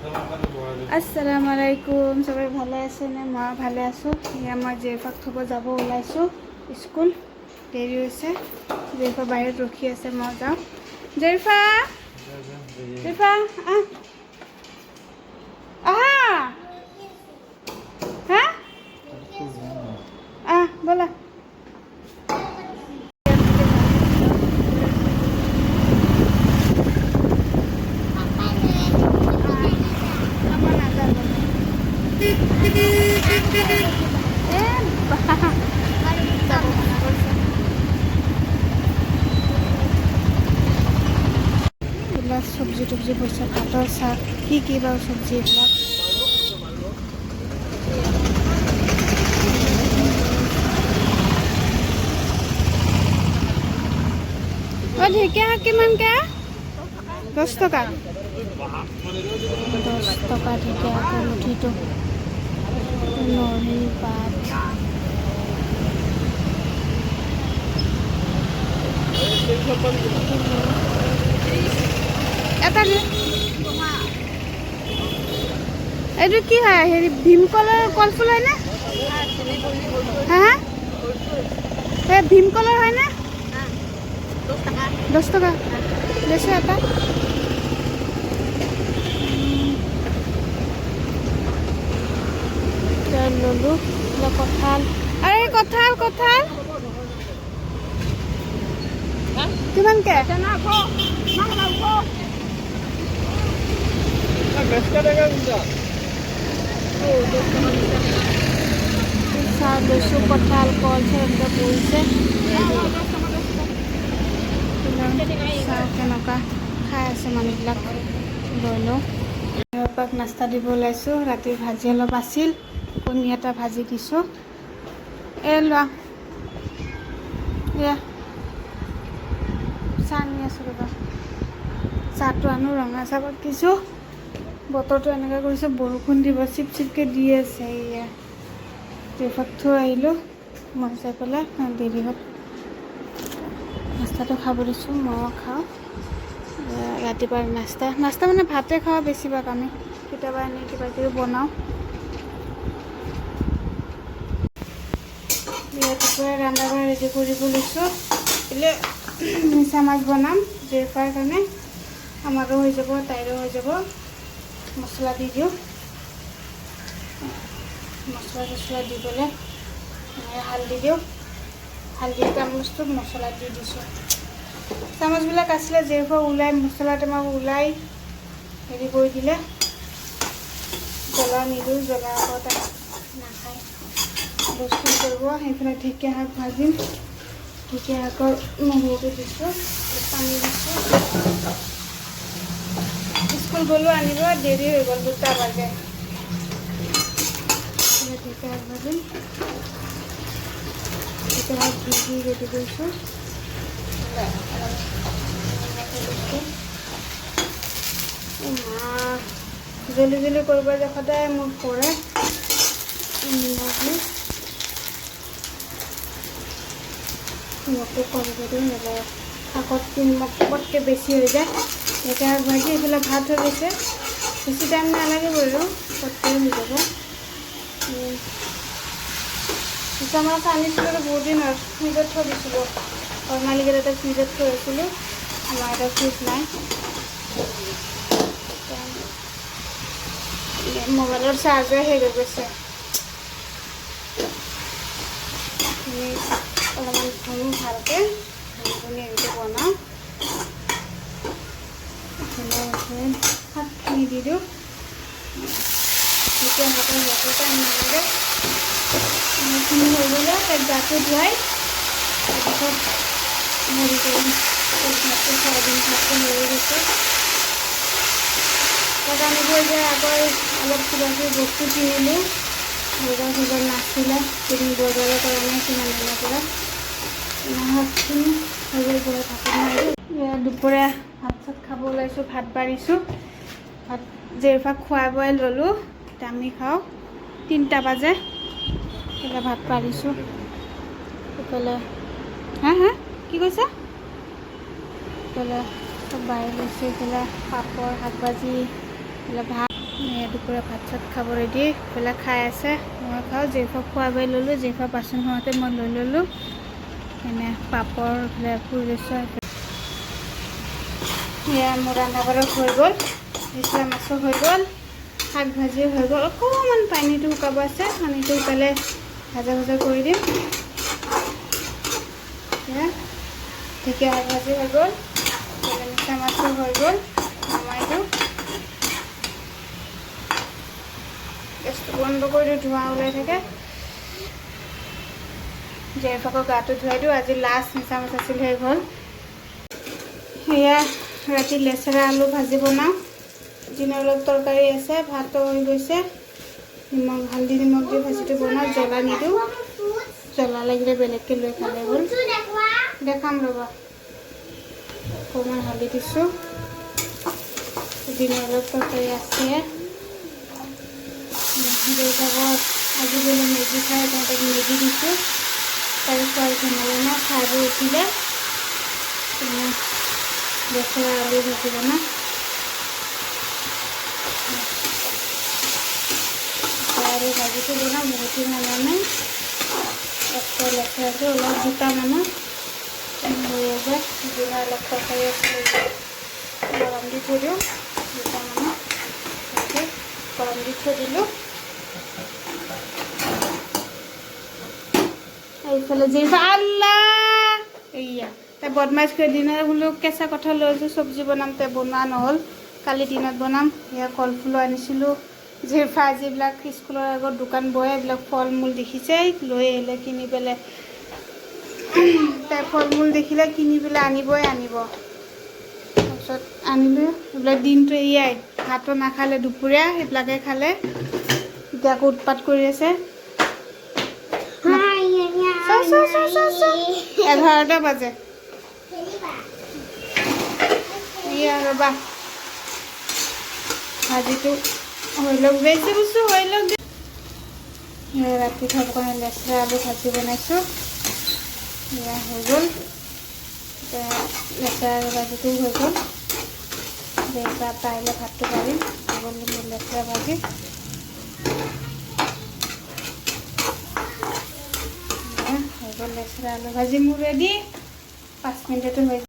আসসালামু আলাইকুম, সবাই ভালো আছেনে? মই ভালে আছোঁ। মই জেৰিফাক থ'ব যাব ওলাইছোঁ স্কুল। দেৰি হৈছে, জেৰিফা বাহিৰত ৰখি আছে, মই যাওঁ। জেৰিফা, জেৰিফা আহ, আহা, হা আহ, ব'লা। এইবিলাক চব্জি টব্জি পইচা, ভাতৰ চাহ, কি বাৰু চব্জি এইবিলাক। ঢেকীয়া শাক কিমানকৈ? 10 টকা। 10 টকা ঢেকীয়া শাকৰ মুঠিটো। নৰসিংহ পাত, এটা এইটো কি হয়? হেৰি ভীমকলৰ কলফুল হয়নে? হা হা, এই ভীমকলৰ হয়নে? 10 টকা লৈছোঁ এটা। ললোঁ কঁঠাল, আৰু এই কঁঠাল কিমানকৈ? চাহ লৈছোঁ, কঁঠাল কল এনেকৈ পৰিছে। চাহ কেনেকুৱা খাই আছে মানুহবিলাক, লৈ লওঁ। এপাক নাস্তা দিব ওলাইছোঁ। ৰাতিৰ ভাজি অলপ আছিল, কণী এটা ভাজি দিছোঁ। লোৱা, এয়া চাহ আনি আছোঁ ৰ'বা। চাহটো আনো, ৰঙা চাহত দিছোঁ। বতৰটো এনেকৈ কৰিছে, বৰষুণ দিব, চিপকৈ দি আছে। এয়া জেৰিফাক থৈ আহিলোঁ, মই চাই পেলাই দেৰি হ'ল। নাস্তাটো খাব দিছোঁ, ময়ো খাওঁ। ৰাতিপুৱাৰ নাস্তা মানে ভাতে খাওঁ বেছিভাগ আমি, কেতিয়াবা এনেই কিবা কিবি বনাওঁ। ৰাতিপুৱাই ৰন্ধা বঢ়া ৰেডি কৰিব লৈছোঁ। এইফালে মিছা মাছ বনাম জেৰিফাৰ কাৰণে, আমাৰো হৈ যাব, তাইৰো হৈ যাব। মছলা দি দিওঁ, মছলা দি পেলাই হালধি দিওঁ, হালধি চামুচটোত মছলা দি দিছোঁ। চামুচবিলাক আছিলে, জেৰিফা ওলাই মছলা টেমা ওলাই হেৰি কৰি দিলে। জ্বলা নিদিওঁ, জ্বলা আকৌ তাই নাখায়, বস্তু কৰিব। সেইফালে ঢেকীয়া শাক ভাজিম, ঢেকীয়া শাকৰ নহৰুটো দিছোঁ, পানী দিছোঁ। স্কুল গ'লোঁ আনিব, দেৰি হৈ গ'ল, 2টা বাজে। ঢেকীয়া শাক ভাজিম, ঢেকীয়া শাক ধুই ৰেডি কৰিছোঁ। জলদি কৰিব যে সদায় মোক পৰে, নিমখটো কমকৈ দিওঁ, নাযায় শাকত নিমখ পটকৈ বেছি হৈ যায়। ঢেকীয়া শাক ভাজি এইফালে ভাত হৈ গৈছে, বেছি টাইম নালাগে বাৰু, পটকৈ হৈ যাব। মিছা মাছ আনিছিলোঁ বহুত দিন হ'ল, ফ্ৰিজত থৈ দিছিলোঁ। বৰ্ণালীকেইটা এটা ফ্ৰিজত থৈ আছিলোঁ, আমাৰ এটা ফ্ৰিজ নাই। মোবাইলৰ চাৰ্জাৰ শেষ হৈ গৈছে। অলপমান ধুম ভালকৈ, ধুই এনেকৈ বনাওঁ। শাকখিনি দি দিওঁ, ঢেকীয়া শাকৰ সিহঁতৰ টাইম নালাগে। সেইখিনি হৈ গ'লে তাইক গাটো ধুৱাই তাৰপিছত হেৰি কৰিম, ভাতটো খাই দিম। ভাতটো হৈ গৈছে, তাত আনিব যে আগৰ অলপ কিবা কিবি বস্তু কিনিলোঁ, বজাৰ নাছিলে, বজাৰৰ পৰা নাই কিমান দিনৰ পৰা। শাকখিনি হৈ গ'ল, ভাতত মাৰিলোঁ। দুপৰীয়া ভাত চাত খাব ওলাইছোঁ, ভাত বাঢ়িছোঁ। ভাত জেৰিফাক খুৱাই বোৱাই ল'লোঁ, এতিয়া আমি খাওঁ। 3টা বাজে, এইফালে ভাত বাঢ়িছোঁ। এইফালে হা কি কৈছা? এইফালে চব বাঢ়ি লৈছোঁ। এইফালে পাপৰ, শাক ভাজি, এইফালে ভাত। দুপৰীয়া ভাত চাত খাব ৰেডি পেলাই খাই আছে মই খাওঁ জেফক খোৱাবই ল'লোঁ জেফা বাচন খোৱাওঁতে মই লৈ ল'লোঁ এনে পাপৰ এইফালে ফুৰিছোঁ এয়া মোৰ ৰন্ধা বঢ়া হৈ গ'ল নিচলা মাছো হৈ গ'ল শাক ভাজিও হৈ গ'ল অকণমান পানীটো শুকাব আছে পানীটো শুকালে ভাজা কৰি দিম ঢেকীয়া শাক ভাজি হৈ গ'ল নিচলা মাছো হৈ গ'ল নমাই দিওঁ গেছটো বন্ধ কৰি দিওঁ ধোঁৱা ওলাই থাকে জেফাকৰ গাটো ধুৱাই দিওঁ আজি লাষ্ট মিছা মাছ আছিল শেষ হ'ল সেয়া ৰাতি লেচেৰা আলু ভাজি বনাওঁ দিনৰ অলপ তৰকাৰী আছে ভাতো হৈ গৈছে নিমখ হালধি নিমখ দি ভাজিটো বনাওঁ জ্বলা নিদিওঁ জ্বলা লাগিলে বেলেগকৈ লৈ খালে হ'ল দেখাম ৰ'বা অকণমান হালধি দিছোঁ দিনৰ অলপ তৰকাৰী আছে দেউতাকক আজি বোলে মেগী খাই তাহাঁতক মেগী দিছোঁ তাৰপিছত ধুনীয়াকৈ না খাই বৈ উঠিলে লেচেৰা আলু ভাজি বনাওঁ আলু ভাজিটো বনাওঁ বহুত দিন নাই একশো লেচেৰাটো অলপ দুটা মানুহ হৈ যায় দিনৰ অলপ তৰকাৰী আছে গৰম দি থৈ দিওঁ দুটা মানুহ গৰম দি থৈ দিলোঁ এইফালে জেফা আল্লাহ এয়া তাই বদমাছ কৰি দিনৰ বোলো কেঁচা কঁঠাল লৈছোঁ চব্জি বনাম তাই বনোৱা নহ'ল কালি দিনত বনাম এয়া কলফুলো আনিছিলোঁ জেফা যিবিলাক স্কুলৰ আগত দোকান বহে এইবিলাক ফল মূল দেখিছে লৈ আহিলে কিনি পেলাই তাই ফল মূল দেখিলে কিনি পেলাই আনিবই আনিব তাৰপিছত আনিলোঁ এইবিলাক দিনটো এয়াই ভাতো নাখালে দুপৰীয়া সেইবিলাকে খালে এতিয়া আকৌ উৎপাত কৰি আছে 11টা বাজে এয়া ৰ'বা ভাজিটো হৈ লওক বেছি বস্তু হৈ লওক ৰাতি খাব কাৰণে লেচেৰা আলু ভাজি বনাইছোঁ এয়া হৈ গ'ল লেচেৰা আলু ভাজিটো হৈ গ'ল দেউতা পাৰিলে ভাতটো পাৰিম হৈ গ'ল মোৰ লেচেৰা ভাজি হৈ গ'ল লেচেৰা আলু ভাজি মোৰ ৰেডি 5 মিনিটতে হৈ